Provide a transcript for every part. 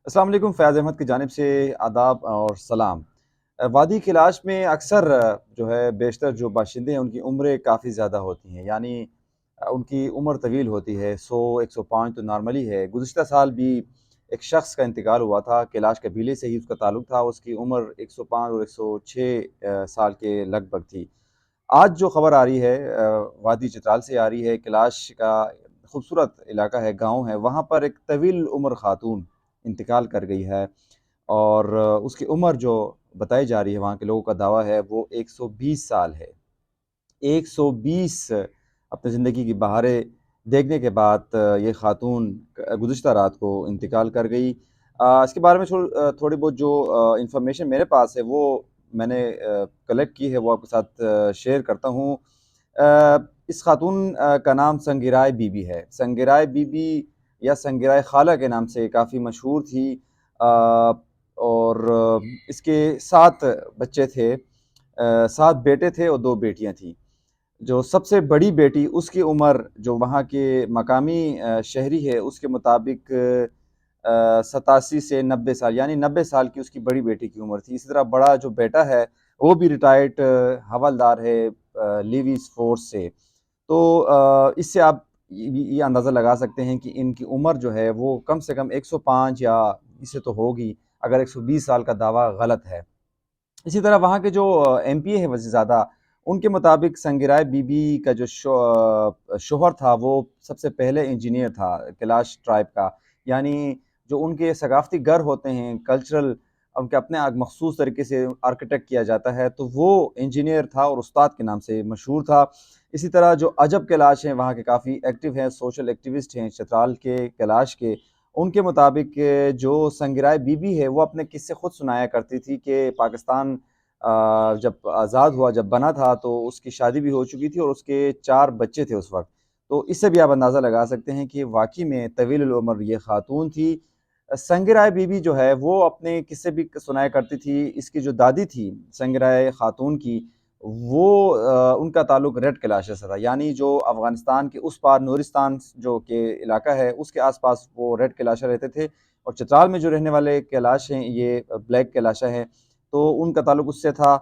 अस्सलाम वालेकुम। फ़ैज़ अहमद की जानिब से आदाब और सलाम। वादी कैलाश में अक्सर जो है बेशतर जो बाशिंदे हैं उनकी उम्रें काफ़ी ज़्यादा होती हैं, यानी उनकी उम्र तवील होती है। 100-105 तो नॉर्मली है। गुज़िश्ता साल भी एक शख़्स का इंतकाल हुआ था, कैलाश कबीले से ही उसका ताल्लुक था। उसकी उम्र 105 और 106 साल के लगभग थी। आज जो खबर आ रही है वादी चित्राल से आ रही है। कैलाश का खूबसूरत इलाका है, गाँव है, वहाँ पर एक तवील उम्र खातून इंतकाल कर गई है और उसकी उम्र जो बताई जा रही है, वहाँ के लोगों का दावा है वो 120 साल है। 120 अपनी ज़िंदगी की बहारें देखने के बाद ये खातून गुज़िश्ता रात को इंतकाल कर गई। इसके बारे में थोड़ी बहुत जो इन्फॉर्मेशन मेरे पास है वो मैंने कलेक्ट की है, वो आपके साथ शेयर करता हूँ। इस खातून का नाम संगिराय बीबी है। संगिराय बीबी या संगिराय खाला के नाम से काफ़ी मशहूर थी। और इसके 7 बच्चे थे। 7 बेटे थे और 2 बेटियाँ थीं। जो सबसे बड़ी बेटी उसकी उम्र जो वहाँ के मकामी शहरी है उसके मुताबिक 87 से 90 साल, यानी 90 साल की उसकी बड़ी बेटी की उम्र थी। इसी तरह बड़ा जो बेटा है वो भी रिटायर्ड हवलदार है लीवीज़ फ़ोर्स से। तो इससे आप ये अंदाज़ा लगा सकते हैं कि इनकी उम्र जो है वो कम से कम 105 या इससे तो होगी, अगर 120 साल का दावा गलत है। इसी तरह वहाँ के जो एमपीए हैं वज़ीरज़ादा, उनके मुताबिक संगिराय बीबी का जो शौहर था वो सबसे पहले इंजीनियर था कैलाश ट्राइब का। यानी जो उनके सकाफ़ती घर होते हैं, कल्चरल उनके अपने मख़सूस तरीके से आर्किटेक्ट किया जाता है, तो वो इंजीनियर था और उस्ताद के नाम से मशहूर था। इसी तरह जो अजब कैलाश हैं, वहाँ के काफ़ी एक्टिव हैं, सोशल एक्टिविस्ट हैं चतराल के, कैलाश के। उनके मुताबिक जो संगिराय बीबी है वो अपने किस्से खुद सुनाया करती थी कि पाकिस्तान जब आज़ाद हुआ, जब बना था तो उसकी शादी भी हो चुकी थी और उसके 4 बच्चे थे उस वक़्त। तो इससे भी आप अंदाज़ा लगा सकते हैं कि वाक़ई में तवील उम्र ये ख़ातून थी। संगिराय बीबी जो है वो अपने किस्से भी सुनाया करती थी। इसकी जो दादी थी संगिराय ख़ातून की, वो उनका ताल्लुक रेड कैलाश से था, यानी जो अफ़गानिस्तान के उस पार नूरिस्तान जो के इलाका है उसके आस-पास वो रेड कैलाशा रहते थे और चित्राल में जो रहने वाले कैलाश हैं ये ब्लैक कैलाशा है, तो उनका ताल्लुक उससे था।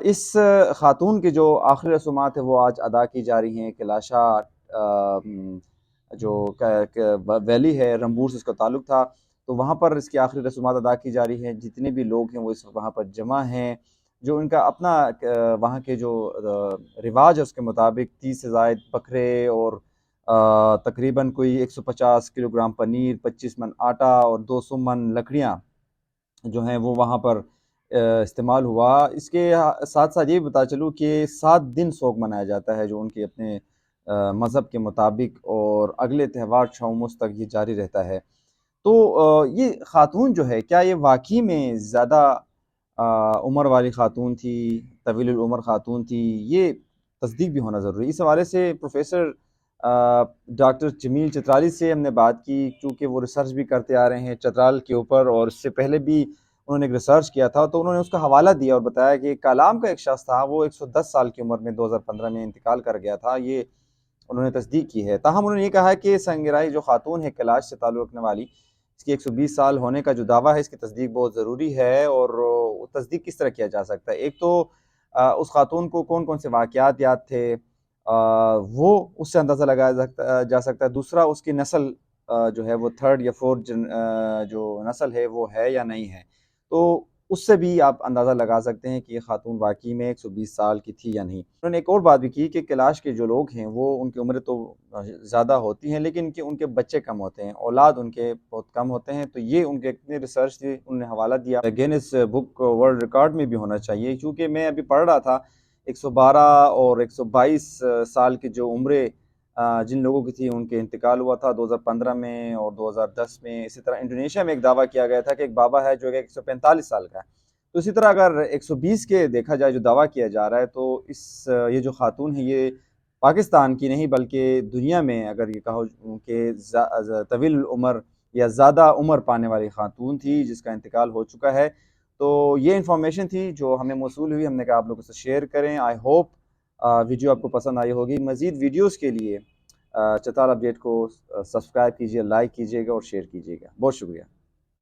इस खातून की जो आखिरी रसूमात है वो आज अदा की जा रही हैं। कैलाशा जो वैली है रंबूर से इसका ताल्लुक था, तो वहाँ पर इसकी आखिरी रसूमात अदा की जा रही हैं। जितने भी लोग हैं वो इस वक्त वहाँ पर जमा हैं। जो इनका अपना वहाँ के जो रिवाज है उसके मुताबिक 30 से ज़ायद बकरे और तकरीबन कोई 150 किलोग्राम पनीर, 25 मन आटा और 200 मन लकड़ियाँ जो हैं वो वहाँ पर इस्तेमाल हुआ। इसके साथ-साथ ये भी बता चलूँ कि 7 दिन सोग मनाया जाता है जो उनके अपने मज़हब के मुताबिक, और अगले त्योहार शौमुस तक ये जारी रहता है। तो ये ख़ातून जो है, क्या ये वाक़ई में ज़्यादा उम्र वाली ख़ातून थी, तवील उम्र ख़ातून थी? ये तस्दीक भी होना ज़रूरी है। इस हवाले से प्रोफ़ेसर डॉक्टर जमील चित्राली से हमने बात की, चूँकि वो रिसर्च भी करते आ रहे हैं चित्राल के ऊपर और इससे पहले भी उन्होंने एक रिसर्च किया था, तो उन्होंने उसका हवाला दिया और बताया कि कालाम का एक शख़्स था, वो 110 साल की उम्र में 2015 में इंतकाल कर गया था। ये उन्होंने तस्दीक की है। ताहम उन्होंने ये कहा है कि संगिराई जो खातून है कैलाश से ताल्लुक़ रखने वाली, इसकी 120 साल होने का जो दावा है, इसकी तस्दीक बहुत ज़रूरी है। और वो तस्दीक किस तरह किया जा सकता है? एक तो उस खातून को कौन-कौन से वाक़यात याद थे, वो उससे अंदाज़ा लगाया जा सकता है। दूसरा, उसकी नस्ल जो है वो 3rd या 4th जो नस्ल है वो है या नहीं है। तो उससे भी आप अंदाज़ा लगा सकते हैं कि ये खातून वाक़ई में 120 साल की थी या नहीं। उन्होंने एक और बात भी की कि कैलाश के जो लोग हैं वो उनकी उम्रें तो ज़्यादा होती हैं, लेकिन कि उनके बच्चे कम होते हैं, औलाद उनके बहुत कम होते हैं। तो ये उनके इतनी रिसर्च थी, उन्होंने हवाला दिया गिनीज़ बुक वर्ल्ड रिकॉर्ड में भी होना चाहिए, क्योंकि मैं अभी पढ़ रहा था 112 और 122 साल की जो उम्रें जिन लोगों की थी उनके इंतकाल हुआ था 2015 में और 2010 में। इसी तरह इंडोनेशिया में एक दावा किया गया था कि एक बाबा है जो कि 145 साल का है। तो इसी तरह अगर 120 के देखा जाए जो दावा किया जा रहा है, तो ये जो खातून है ये पाकिस्तान की नहीं बल्कि दुनिया में अगर ये कहो कि तवील उम्र या ज़्यादा उम्र पाने वाली खातून थी जिसका इंतकाल हो चुका है। तो ये इन्फॉर्मेशन थी जो हमें मौसूल हुई, हमने कहा आप लोगों से शेयर करें। आई होप वीडियो आपको पसंद आई होगी। मज़ीद वीडियोज़ के लिए चताल अपडेट को सब्सक्राइब कीजिए, लाइक कीजिएगा और शेयर कीजिएगा। बहुत शुक्रिया।